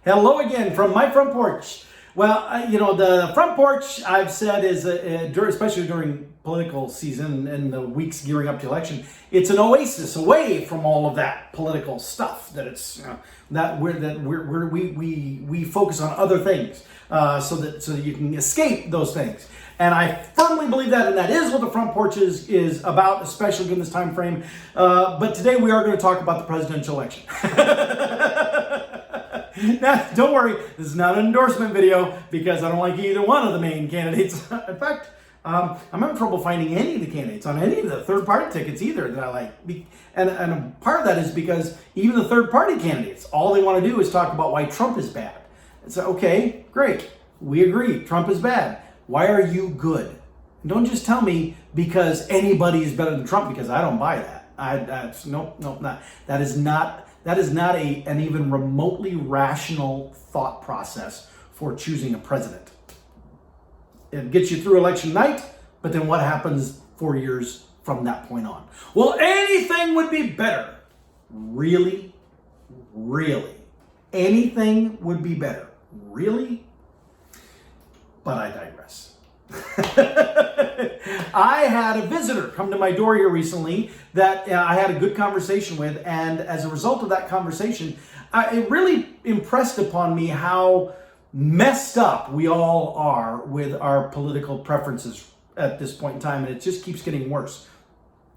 Hello again from my front porch. Well, the front porch, I've said, is, especially during political season and the weeks gearing up to election, it's an oasis away from all of that political stuff. That it's we focus on other things so that you can escape those things. And I firmly believe that, and that is what the front porch is about, especially in this time frame. But today we are going to talk about the presidential election. Now, don't worry, this is not an endorsement video because I don't like either one of the main candidates. In fact, I'm having trouble finding any of the candidates on any of the third-party tickets either that I like. And part of that is because even the third-party candidates, all they want to do is talk about why Trump is bad. So, okay, great. We agree. Trump is bad. Why are you good? And don't just tell me because anybody is better than Trump, because I don't buy that. Not. That is not an even remotely rational thought process for choosing a president. It gets you through election night, but then what happens 4 years from that point on? Well, anything would be better. Really? Really? Anything would be better. Really? But I digress. I had a visitor come to my door here recently that I had a good conversation with, and as a result of that conversation, it really impressed upon me how messed up we all are with our political preferences at this point in time, and it just keeps getting worse.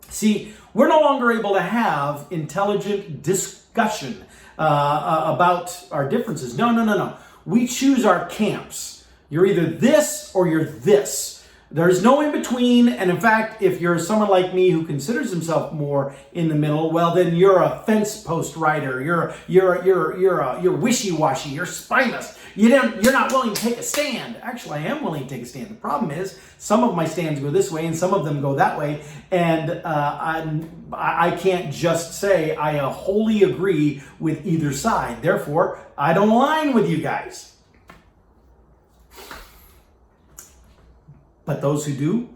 See, we're no longer able to have intelligent discussion about our differences. No. We choose our camps. You're either this or you're this. There's no in between, and in fact, if you're someone like me who considers himself more in the middle, well, then you're a fence post rider. You're wishy-washy. You're spineless. You're not willing to take a stand. Actually, I am willing to take a stand. The problem is some of my stands go this way, and some of them go that way, and I can't just say I wholly agree with either side. Therefore, I don't align with you guys. But those who do,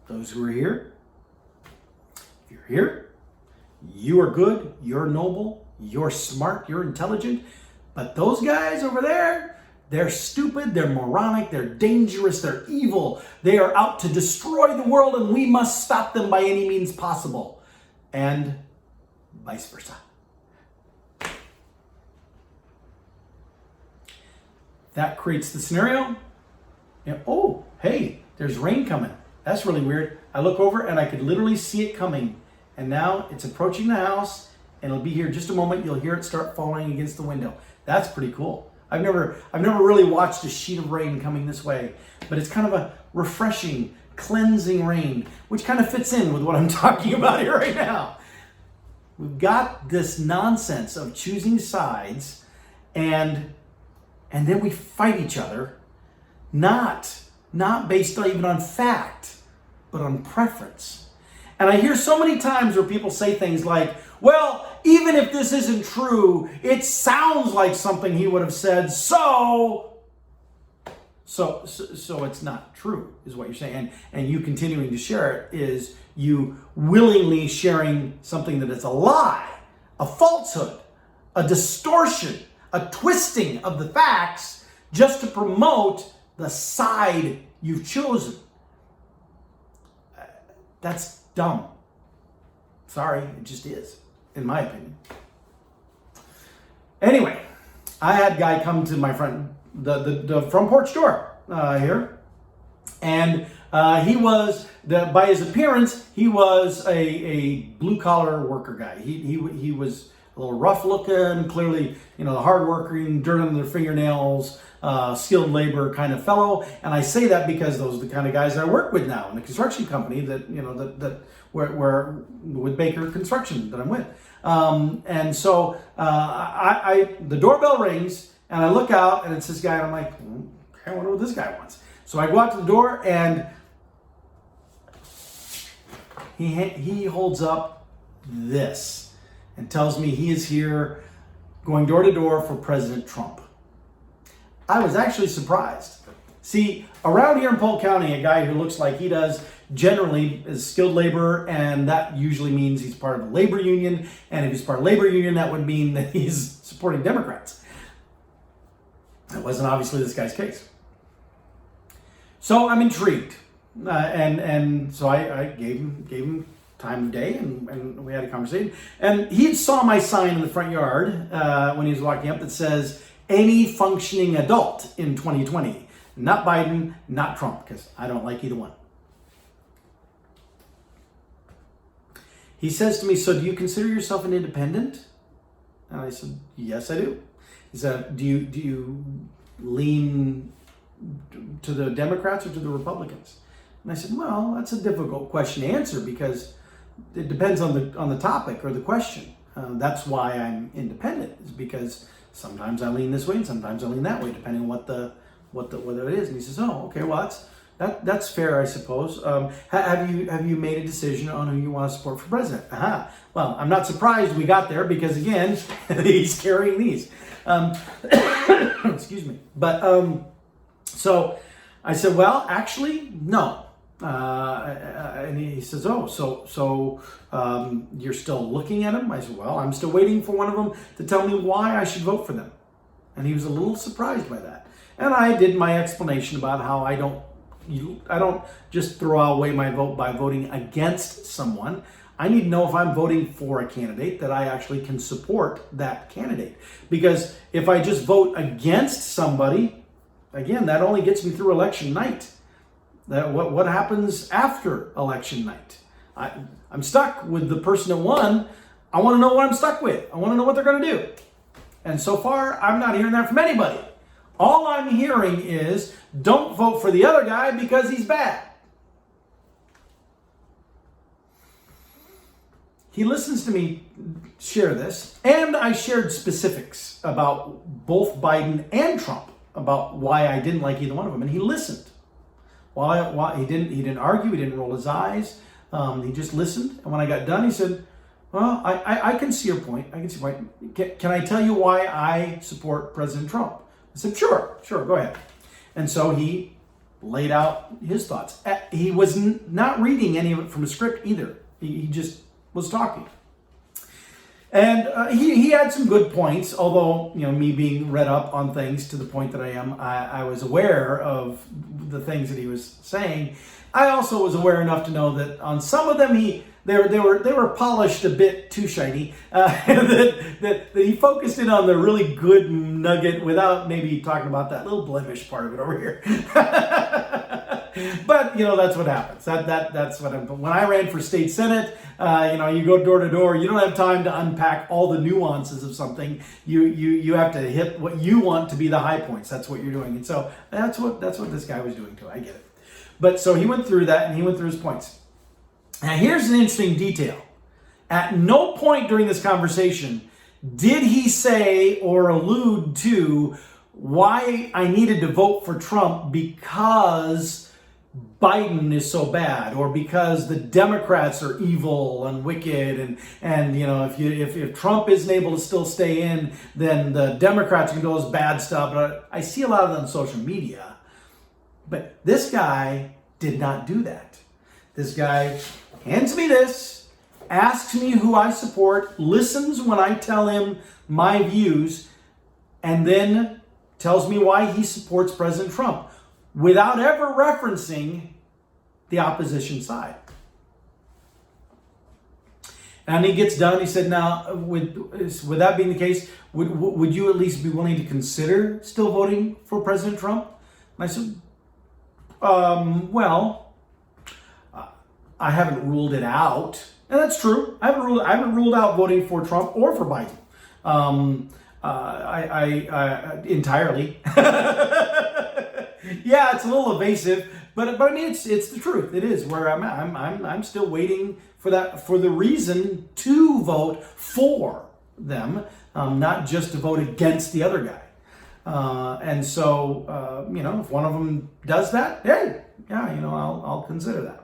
those who are here, if you're here, you are good, you're noble, you're smart, you're intelligent. But those guys over there, they're stupid, they're moronic, they're dangerous, they're evil. They are out to destroy the world, and we must stop them by any means possible. And vice versa. That creates the scenario. Oh, hey, there's rain coming. That's really weird. I look over and I could literally see it coming. And now it's approaching the house, and it'll be here in just a moment. You'll hear it start falling against the window. That's pretty cool. I've never really watched a sheet of rain coming this way, but it's kind of a refreshing, cleansing rain, which kind of fits in with what I'm talking about here right now. We've got this nonsense of choosing sides, and then we fight each other, not based even on fact, but on preference. And I hear so many times where people say things like, well, even if this isn't true, it sounds like something he would have said, so it's not true, is what you're saying. And you continuing to share it is you willingly sharing something that is a lie, a falsehood, a distortion, a twisting of the facts just to promote the side you've chosen. That's dumb. Sorry, it just is, in my opinion. Anyway, I had a guy come to my the front porch door here, and he was, by his appearance, he was a blue-collar worker guy. He was a little rough looking, clearly, the hard working, dirt under their fingernails, skilled labor kind of fellow. And I say that because those are the kind of guys I work with now in the construction company that with Baker Construction that I'm with. And so the doorbell rings, and I look out, and it's this guy, and I'm like, I wonder what this guy wants. So I go out to the door, and he holds up this and tells me he is here going door to door for President Trump. I was actually surprised. See, around here in Polk County, a guy who looks like he does generally is skilled labor, and that usually means he's part of a labor union. And if he's part of a labor union, that would mean that he's supporting Democrats. That wasn't obviously this guy's case. So I'm intrigued. And so I gave him time of day, and we had a conversation. And he saw my sign in the front yard when he was walking up that says, "Any functioning adult in 2020. Not Biden, not Trump," because I don't like either one. He says to me, "So do you consider yourself an independent?" And I said, "Yes, I do." He said, do you lean to the Democrats or to the Republicans?" And I said, "Well, that's a difficult question to answer because it depends on the topic or the question. That's why I'm independent, is because sometimes I lean this way and sometimes I lean that way, depending on what it is." And he says, "Oh, okay, well that's fair, I suppose. Have you made a decision on who you want to support for president?" Aha. Well, I'm not surprised we got there because again, he's carrying these. Excuse me. But so I said, "Well, actually, no." And he says, "Oh, so you're still looking at them?" I said, "Well, I'm still waiting for one of them to tell me why I should vote for them." And he was a little surprised by that. And I did my explanation about how I don't just throw away my vote by voting against someone. I need to know if I'm voting for a candidate that I actually can support that candidate. Because if I just vote against somebody, again, that only gets me through election night. What happens after election night? I'm stuck with the person that won. I want to know what I'm stuck with. I want to know what they're going to do. And so far, I'm not hearing that from anybody. All I'm hearing is, don't vote for the other guy because he's bad. He listens to me share this, and I shared specifics about both Biden and Trump, about why I didn't like either one of them, and he listened. Why he didn't argue, he didn't roll his eyes, he just listened. And when I got done, he said, "Well, I can see your point. I can see your point. Can I tell you why I support President Trump?" I said, Sure, go ahead. And so he laid out his thoughts. He was not reading any of it from a script either. He just was talking. And he had some good points, although, me being read up on things to the point that I was aware of the things that he was saying. I also was aware enough to know that on some of them they were polished a bit too shiny. That he focused in on the really good nugget without maybe talking about that little blemish part of it over here. But that's what happens. That's what I'm. When I ran for state senate, you go door to door. You don't have time to unpack all the nuances of something. You have to hit what you want to be the high points. That's what you're doing. And so that's what this guy was doing too. I get it. But so he went through that and he went through his points. Now here's an interesting detail. At no point during this conversation did he say or allude to why I needed to vote for Trump because Biden is so bad, or because the Democrats are evil and wicked, and if Trump isn't able to still stay in, then the Democrats can do all this bad stuff. But I see a lot of that on social media. But this guy did not do that. This guy hands me this, asks me who I support, listens when I tell him my views, and then tells me why he supports President Trump without ever referencing the opposition side. And he gets done. He said, "Now, with that being the case, would you at least be willing to consider still voting for President Trump?" And I said, "Well, I haven't ruled it out." And that's true. I haven't ruled out voting for Trump or for Biden. I entirely. Yeah, it's a little evasive, but I mean it's the truth. It is where I'm at. I'm still waiting for the reason to vote for them, not just to vote against the other guy. And so if one of them does that, hey, yeah, I'll consider that.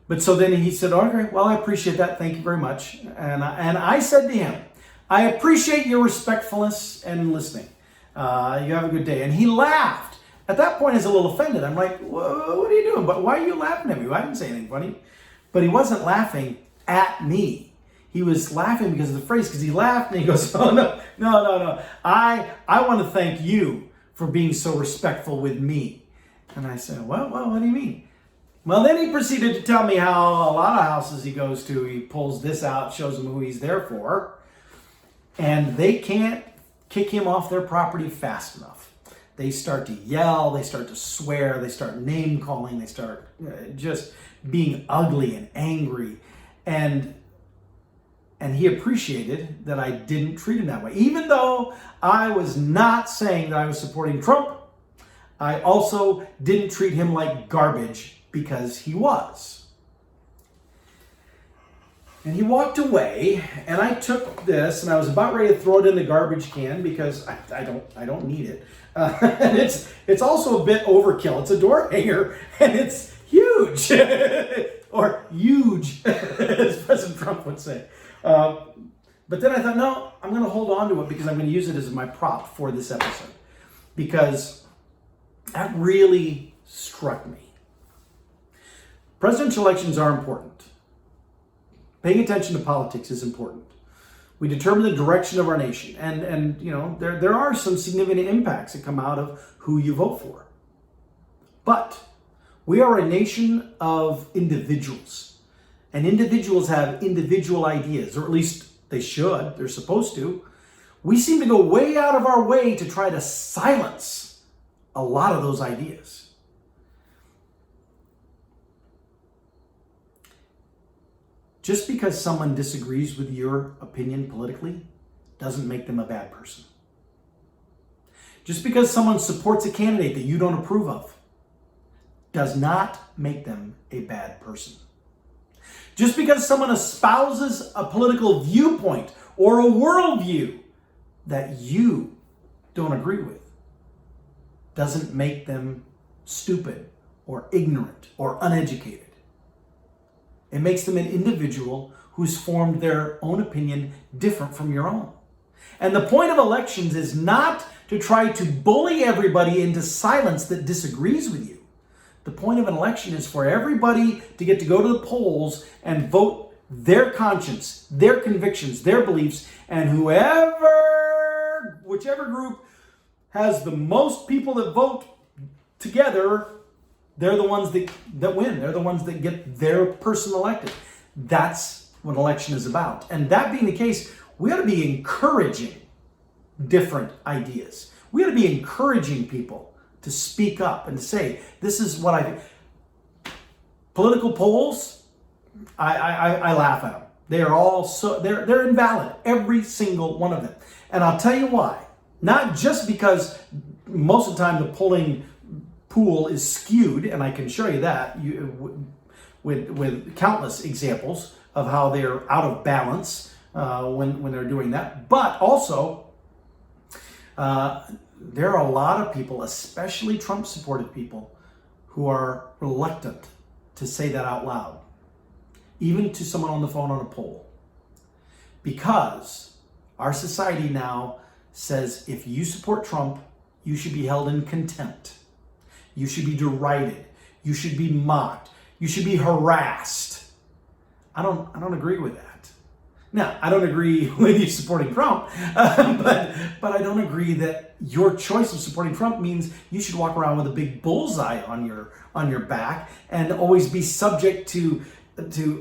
But so then he said, "Okay, well, I appreciate that. Thank you very much." And I said to him, "I appreciate your respectfulness and listening. You have a good day." And he laughed. At that point, I was a little offended. I'm like, "What are you doing? But why are you laughing at me? I didn't say anything funny." But he wasn't laughing at me. he was laughing because of the phrase, because he laughed and he goes, oh, no. I want to thank you for being so respectful with me. And I said, well, what do you mean? Well, then he proceeded to tell me how a lot of houses he goes to, he pulls this out, shows them who he's there for, and they can't kick him off their property fast enough. They start to yell, they start to swear, they start name calling, they start just being ugly and angry. And he appreciated that I didn't treat him that way. Even though I was not saying that I was supporting Trump, I also didn't treat him like garbage because he was. And he walked away, and I took this, and I was about ready to throw it in the garbage can because I don't need it. And it's also a bit overkill. It's a door hanger, and it's huge, or huge, as President Trump would say. But then I thought, no, I'm going to hold on to it because I'm going to use it as my prop for this episode, because that really struck me. Presidential elections are important. Paying attention to politics is important. We determine the direction of our nation, and you know, there are some significant impacts that come out of who you vote for. But we are a nation of individuals, and individuals have individual ideas, or at least they should, they're supposed to. We seem to go way out of our way to try to silence a lot of those ideas. Just because someone disagrees with your opinion politically doesn't make them a bad person. Just because someone supports a candidate that you don't approve of does not make them a bad person. Just because someone espouses a political viewpoint or a worldview that you don't agree with doesn't make them stupid or ignorant or uneducated. It makes them an individual who's formed their own opinion different from your own. And the point of elections is not to try to bully everybody into silence that disagrees with you. The point of an election is for everybody to get to go to the polls and vote their conscience, their convictions, their beliefs, and whichever group has the most people that vote together, they're the ones that win. They're the ones that get their person elected. That's what an election is about. And that being the case, we ought to be encouraging different ideas. We ought to be encouraging people to speak up and to say, this is what I think. Political polls, I laugh at them. They are all they're invalid, every single one of them. And I'll tell you why. Not just because most of the time the polling pool is skewed, and I can show you that with countless examples of how they're out of balance when they're doing that. But also, there are a lot of people, especially Trump-supported people, who are reluctant to say that out loud, even to someone on the phone on a poll. Because our society now says if you support Trump, you should be held in contempt. You should be derided. You should be mocked. You should be harassed. I don't agree with that. Now, I don't agree with you supporting Trump, but I don't agree that your choice of supporting Trump means you should walk around with a big bullseye on your back and always be subject to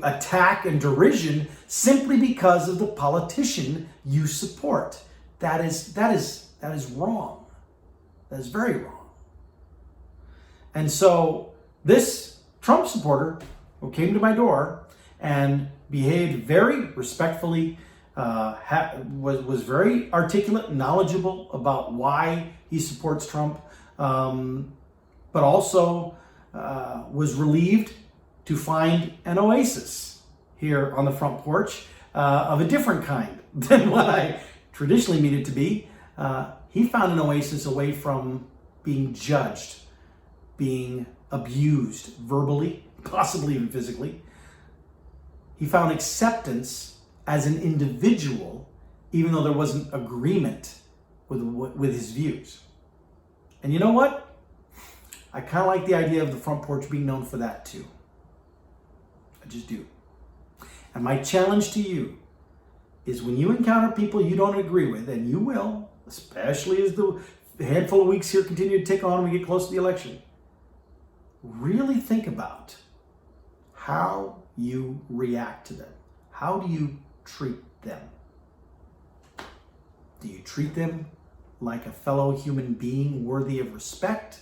attack and derision simply because of the politician you support. That is wrong. That is very wrong. And so this Trump supporter who came to my door and behaved very respectfully, was very articulate, knowledgeable about why he supports Trump, but also was relieved to find an oasis here on the front porch of a different kind than what I traditionally needed to be. He found an oasis away from being judged, being abused verbally, possibly even physically. He found acceptance as an individual, even though there wasn't agreement with his views. And you know what? I kind of like the idea of the front porch being known for that too. I just do. And my challenge to you is when you encounter people you don't agree with, and you will, especially as the handful of weeks here continue to tick on and we get close to the election, really think about how you react to them. How do you treat them? Do you treat them like a fellow human being worthy of respect?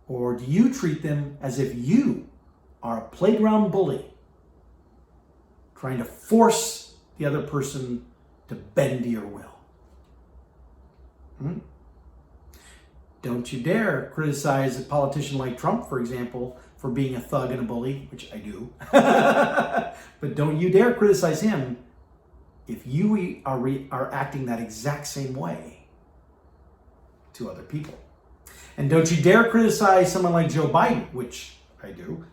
Or do you treat them as if you are a playground bully trying to force the other person to bend to your will? Don't you dare criticize a politician like Trump, for example, for being a thug and a bully, which I do. But don't you dare criticize him if you are acting that exact same way to other people. And don't you dare criticize someone like Joe Biden, which I do,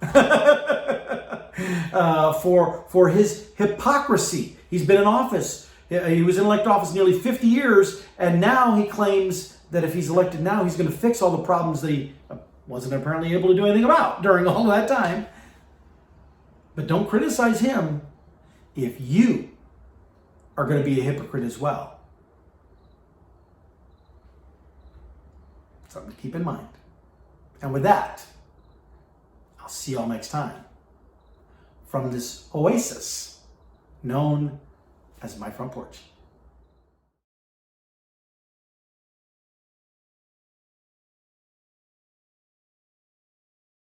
for his hypocrisy. He's been in office. He was in elected office nearly 50 years, and now he claims that if he's elected now, he's going to fix all the problems that he wasn't apparently able to do anything about during all that time. But don't criticize him if you are going to be a hypocrite as well. Something to keep in mind. And with that, I'll see you all next time from this oasis known as my front porch.